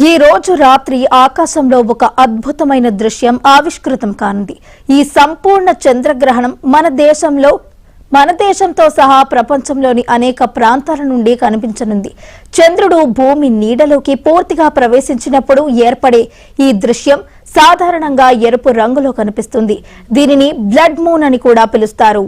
ఈ రోజు రాత్రి ఆకాశంలో ఒక అద్భుతమైన దృశ్యం ఆవిష్కృతం కానుంది. ఈ సంపూర్ణ చంద్రగ్రహణం మన దేశంతో సహా ప్రపంచంలోని అనేక ప్రాంతాల నుండి కనిపించనుంది. చంద్రుడు భూమి నీడలోకి పూర్తిగా ప్రవేశించినప్పుడు ఏర్పడే ఈ దృశ్యం సాధారణంగా ఎరుపు రంగులో కనిపిస్తుంది. దీనిని బ్లడ్ మూన్ అని కూడా పిలుస్తారు.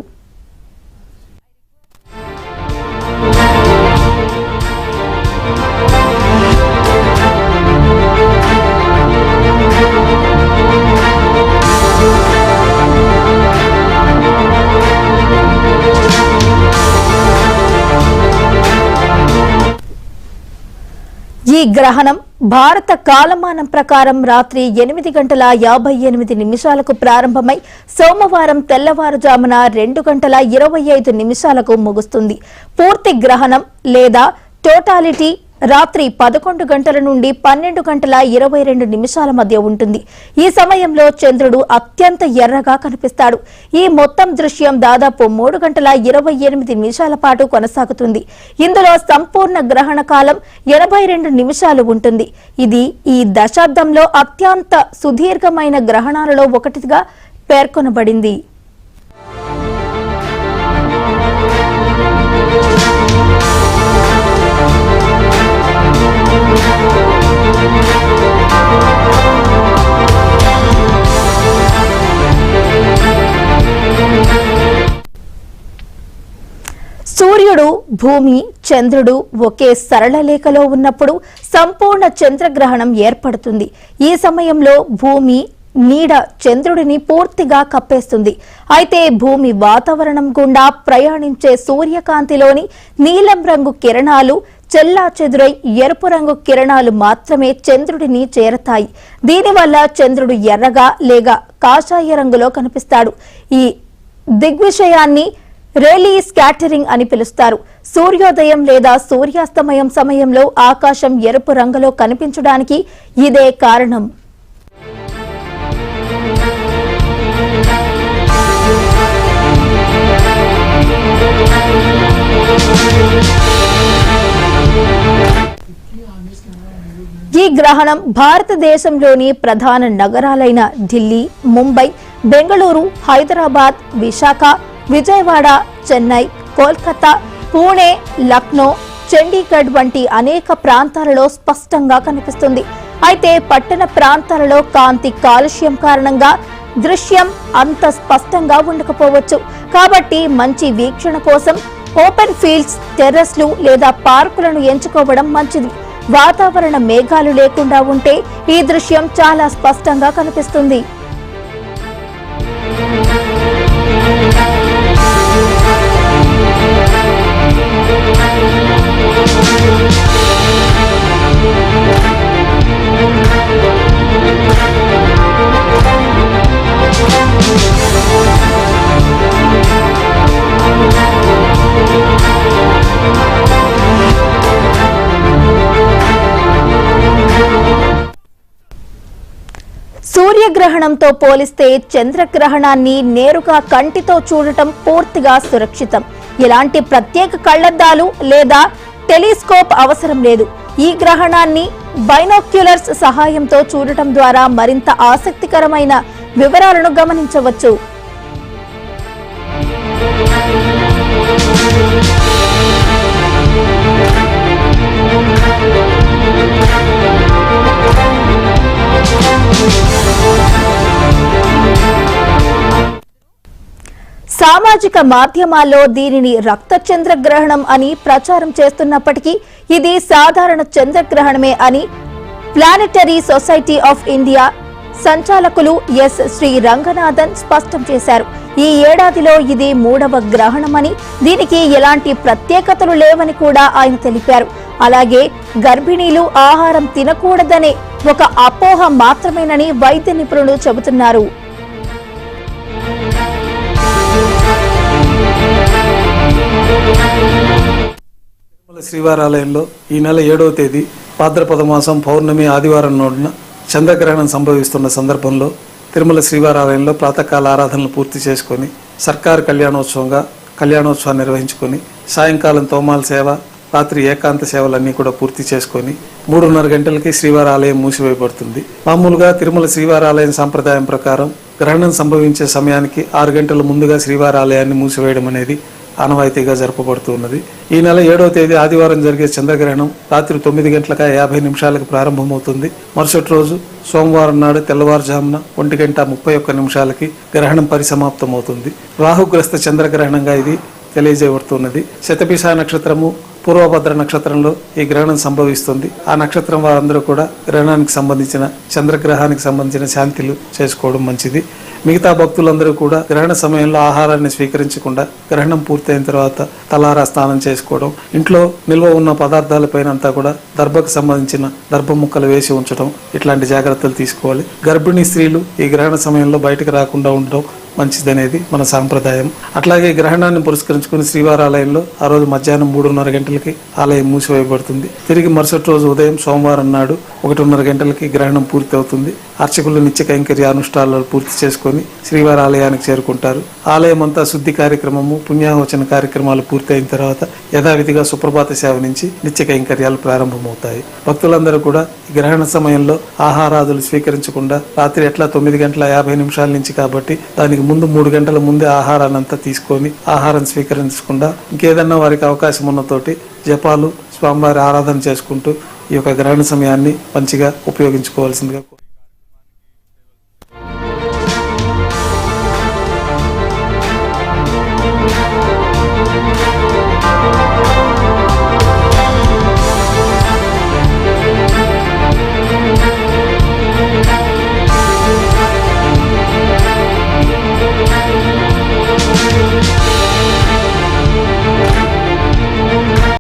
ఈ గ్రహణం భారత కాలమానం ప్రకారం రాత్రి 8:58 ప్రారంభమై సోమవారం తెల్లవారుజామున 2:25 ముగుస్తుంది. పూర్తి గ్రహణం లేదా టోటాలిటీ రాత్రి 11 గంటల నుండి 12:22 మధ్య ఉంటుంది. ఈ సమయంలో చంద్రుడు అత్యంత ఎర్రగా కనిపిస్తాడు. ఈ మొత్తం దృశ్యం దాదాపు 3:28 పాటు కొనసాగుతుంది. ఇందులో సంపూర్ణ గ్రహణ కాలం 82 నిమిషాలు ఉంటుంది. ఇది ఈ దశాబ్దంలో అత్యంత సుదీర్ఘమైన గ్రహణాలలో ఒకటిగా పేర్కొనబడింది. సూర్యుడు, భూమి, చంద్రుడు ఒకే సరళ రేఖలో ఉన్నప్పుడు సంపూర్ణ చంద్రగ్రహణం ఏర్పడుతుంది. ఈ సమయంలో భూమి నీడ చంద్రుడిని పూర్తిగా కప్పేస్తుంది. అయితే భూమి వాతావరణం గుండా ప్రయాణించే సూర్యకాంతిలోని నీలం రంగు కిరణాలు చెల్లాచెదురై ఎరుపు రంగు కిరణాలు మాత్రమే చంద్రుడిని చేరతాయి. దీనివల్ల చంద్రుడు ఎర్రగా లేక కాషాయ రంగులో కనిపిస్తాడు. ఈ దిగ్విషయాన్ని రేలీ స్కాటరింగ్ అని పిలుస్తారు. సూర్యోదయం లేదా సూర్యాస్తమయం సమయంలో ఆకాశం ఎరుపు రంగులో కనిపించడానికి ఇదే కారణం. ఈ గ్రహణం భారతదేశంలోని ప్రధాన నగరాలైన ఢిల్లీ, ముంబై, బెంగళూరు, హైదరాబాద్, విశాఖ, విజయవాడ, చెన్నై, కోల్కతా, పూణే, లక్నో, చండీగఢ్ వంటి అనేక ప్రాంతాలలో స్పష్టంగా కనిపిస్తుంది. అయితే పట్టణ ప్రాంతాలలో కాంతి కాలుష్యం కారణంగా దృశ్యం అంత స్పష్టంగా ఉండకపోవచ్చు. కాబట్టి మంచి వీక్షణ కోసం ఓపెన్ ఫీల్డ్స్, టెర్రస్లు లేదా పార్కులను ఎంచుకోవడం మంచిది. వాతావరణ మేఘాలు లేకుండా ఉంటే ఈ దృశ్యం చాలా స్పష్టంగా కనిపిస్తుంది. సూర్యగ్రహణంతో పోలిస్తే చంద్రగ్రహణాన్ని నేరుగా కంటితో చూడటం పూర్తిగా సురక్షితం. ఎలాంటి ప్రత్యేక కళ్లద్దాలు లేదా టెలిస్కోప్ అవసరం లేదు. ఈ గ్రహణాన్ని బైనోక్యులర్స్ సహాయంతో చూడటం ద్వారా మరింత ఆసక్తికరమైన వివరాలను గమనించవచ్చు. సామాజిక మాధ్యమాల్లో దీనిని రక్త చంద్రగ్రహణం అని ప్రచారం చేస్తున్నప్పటికీ ఇది సాధారణ చంద్రగ్రహణమే అని ప్లానెటరీ సొసైటీ ఆఫ్ ఇండియా సంచాలకులు ఎస్ శ్రీ రంగనాథన్ స్పష్టం చేశారు. ఈ ఏడాదిలో ఇది 3వ గ్రహణమని, దీనికి ఎలాంటి ప్రత్యేకతలు లేవని కూడా ఆయన తెలిపారు. అలాగే గర్భిణీలు ఆహారం తినకూడదనే ఒక అపోహ మాత్రమేనని వైద్య నిపుణులు చెబుతున్నారు. శ్రీవారాలయంలో ఈ నెల 7వ తేదీ భాద్రపద మాసం పౌర్ణమి ఆదివారం నాడున చంద్రగ్రహణం సంభవిస్తున్న సందర్భంలో తిరుమల శ్రీవారాలయంలో ప్రాతకాల ఆరాధనలు పూర్తి చేసుకొని సర్కారు కళ్యాణోత్సవాన్ని నిర్వహించుకొని సాయంకాలం తోమాల సేవ, రాత్రి ఏకాంత సేవలన్నీ కూడా పూర్తి చేసుకొని 3:30 గంటలకి శ్రీవారి ఆలయం మూసివేయబడుతుంది. మామూలుగా తిరుమల శ్రీవారి ఆలయం సాంప్రదాయం ప్రకారం గ్రహణం సంభవించే సమయానికి 6 గంటల ముందుగా శ్రీవారి ఆలయాన్ని మూసివేయడం అనేది ఆనవాయితీగా జరపబడుతున్నది. ఈ నెల 7వ తేదీ ఆదివారం జరిగే చంద్రగ్రహణం రాత్రి 9:50 ప్రారంభమవుతుంది. మరుసటి రోజు సోమవారం నాడు తెల్లవారుజామున 1:31 గ్రహణం పరిసమాప్తమవుతుంది. రాహుగ్రస్త చంద్రగ్రహణంగా ఇది తెలియజేయబడుతున్నది. శతభిష నక్షత్రము పూర్వభద్ర నక్షత్రంలో ఈ గ్రహణం సంభవిస్తుంది. ఆ నక్షత్రం వారందరూ కూడా గ్రహణానికి సంబంధించిన చంద్రగ్రహానికి సంబంధించిన శాంతిలు చేసుకోవడం మంచిది. మిగతా భక్తులందరూ కూడా గ్రహణ సమయంలో ఆహారాన్ని స్వీకరించకుండా గ్రహణం పూర్తయిన తర్వాత తలారా స్నానం చేసుకోవడం, ఇంట్లో నిల్వ ఉన్న పదార్థాలపైన అంతా కూడా దర్భకు సంబంధించిన దర్భ ముక్కలు వేసి ఉంచడం, ఇట్లాంటి జాగ్రత్తలు తీసుకోవాలి. గర్భిణీ స్త్రీలు ఈ గ్రహణ సమయంలో బయటకు రాకుండా ఉండడం మంచిదనేది మన సాంప్రదాయం. అట్లాగే గ్రహణాన్ని పురస్కరించుకుని శ్రీవారి ఆలయంలో ఆ రోజు మధ్యాహ్నం 3:30 గంటలకి ఆలయం మూసివేయబడుతుంది. తిరిగి మరుసటి రోజు ఉదయం సోమవారం నాడు 1:30 గంటలకి గ్రహణం పూర్తి అవుతుంది. అర్చకులు నిత్య కైంకర్య అనుష్ఠానాలు పూర్తి చేసుకుని శ్రీవారి ఆలయానికి చేరుకుంటారు. ఆలయం అంతా శుద్ధి కార్యక్రమము, పుణ్యాహవచన కార్యక్రమాలు పూర్తయిన తర్వాత యథావిధిగా సుప్రభాత సేవ నుంచి నిత్య కైంకర్యాలు ప్రారంభమవుతాయి. భక్తులందరూ కూడా గ్రహణ సమయంలో ఆహారాదులు స్వీకరించకుండా రాత్రి ఎట్లా 9:50 నుంచి కాబట్టి దానికి ముందు 3 గంటల ముందే ఆహారాన్ని అంతా తీసుకొని ఆహారం స్వీకరించకుండా ఇంకేదన్నా వారికి అవకాశం ఉన్నతోటి జపాలు, స్వామివారి ఆరాధన చేసుకుంటూ ఈ యొక్క గ్రహణ సమయాన్ని మంచిగా ఉపయోగించుకోవాల్సిందిగా